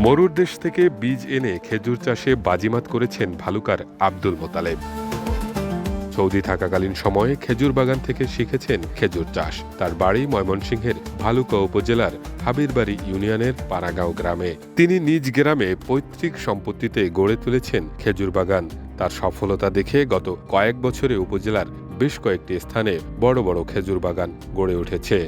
মরুর দেশ থেকে বীজ এনে খেজুর চাষে বাজিমাত করেছেন ভালুকার আব্দুল মোতালেব। সৌদি থাকাকালীন সময়ে খেজুর বাগান থেকে শিখেছেন খেজুর চাষ। তার বাড়ি ময়মনসিংহের ভালুকা উপজেলার হাবিরবাড়ি ইউনিয়নের পাড়াগাঁও গ্রামে। তিনি নিজ গ্রামে পৈতৃক সম্পত্তিতে গড়ে তুলেছেন খেজুর বাগান। তার সফলতা দেখে গত কয়েক বছরে উপজেলার বেশ কয়েকটি স্থানে বড় বড় খেজুর বাগান গড়ে উঠেছে।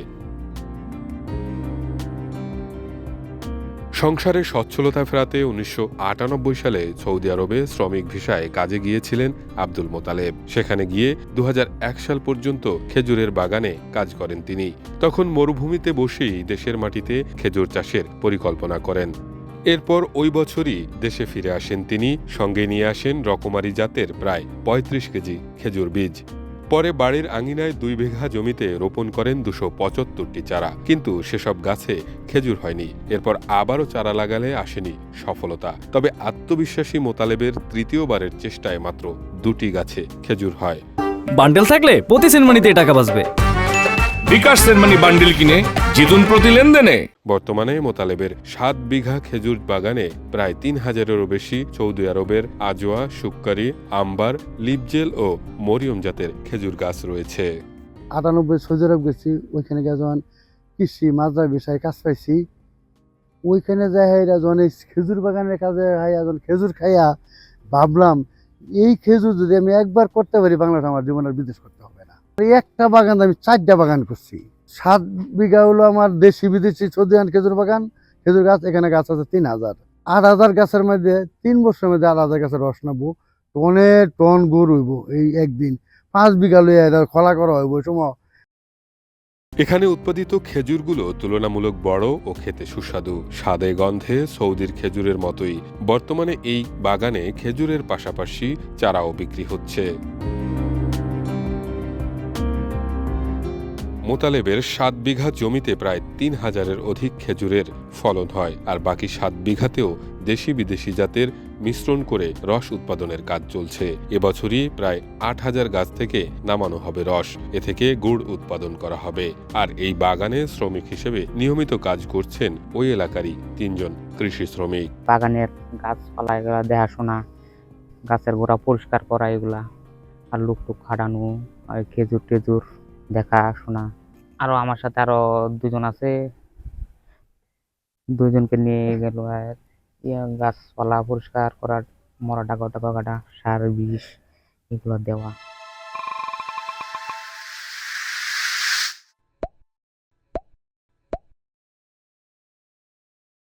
সংসারে সচ্ছলতা ফেরাতে ১৯৯৮ সালে সৌদি আরবে শ্রমিক ভিসায় কাজে গিয়েছিলেন আব্দুল মোতালেব। সেখানে গিয়ে ২০০১ সাল পর্যন্ত খেজুরের বাগানে কাজ করেন তিনি। তখন মরুভূমিতে বসেই দেশের মাটিতে খেজুর চাষের পরিকল্পনা করেন। এরপর ওই বছরই দেশে ফিরে আসেন তিনি। সঙ্গে নিয়ে আসেন রকমারি জাতের প্রায় ৩৫ কেজি খেজুর বীজ। পরে বাড়ির আঙিনায় ২ বিঘা জমিতে রোপণ করেন ২৭৫টি চারা, কিন্তু সেসব গাছে খেজুর হয়নি। এরপর আবারও চারা লাগালে আসেনি সফলতা। তবে আত্মবিশ্বাসী মোতালেবের তৃতীয়বারের চেষ্টায় মাত্র ২টি গাছে খেজুর হয়। বান্ডেল থাকলে প্রতি সেনমানিতে টাকা বাঁচবে। বিকাশ সেনমানি বান্ডিল কিনে জিতুন প্রতি লেনদেনে। বর্তমানে মোতালেবের ৭ বিঘা খেজুর বাগানে প্রায় ৩,০০০-এরও বেশি সৌদি আরবের আজোয়া, সুক্কারি, আম্বার, লিপজেল ও মরিয়ম জাতের খেজুর গাছ রয়েছে। ৯৮ সৌদি আরব গেছি, ওইখানে গিয়ে যখন কৃষি মাজরা বিষয়ে কাজ পাইছি, ওইখানে যাই যখন এই খেজুর বাগানের কাজে যখন খেজুর খাইয়া ভাবলাম এই খেজুর যদি আমি একবার করতে পারি বাংলাদেশ আমার জীবনের বিদেশ করতে হবে না। এই একটা বাগান আমি ৪টা বাগান করছি। ৭ বিঘা হলো আমার দেশি বিদেশি সৌদিয়ান খেজুর বাগান, খেজুর গাছ। এখানে গাছ আছে ৩,০০০। ৮,০০০ গাছের মধ্যে ৩ বছরের মধ্যে ৮,০০০ গাছের রস নেবো। টনে টন গুড় হইব এই একদিন। ৫ বিঘা লইয়া এটা খোলা করা হইব ওই সময়। এখানে উৎপাদিত খেজুরগুলো তুলনামূলক বড় ও খেতে সুস্বাদু। স্বাদে গন্ধে সৌদির খেজুরের মতোই। বর্তমানে এই বাগানে খেজুরের পাশাপাশি চারাও বিক্রি হচ্ছে। মোতালেবের ৭ বিঘা জমিতে প্রায় ৩,০০০-এর অধিক খেজুরের ফলন হয়, আর বাকি ৭ বিঘাতেও দেশি বিদেশি জাতের মিশ্রণ করে রস উৎপাদনের কাজ চলছে। এবছরই প্রায় ৮,০০০ গাছ থেকে নামানো হবে রস। এ থেকে গুড় উৎপাদন করা হবে। আর এই বাগানে শ্রমিক হিসেবে নিয়মিত কাজ করছেন ওই এলাকারই ৩ জন কৃষি শ্রমিক। বাগানের গাছপালা এগুলা দেখাশোনা, গাছের গোড়া পরিষ্কার করা, এগুলা আর লুক টুক খাটানো, আর খেজুর টেজুর দেখাশোনা। আরো আমার সাথে আরো ২জন আছে, ২জনকে নিয়ে গেল আর গাছপালা পরিষ্কার করার, মরা ডাকা টাকা কাটা, সার বিষ এগুলো দেওয়া।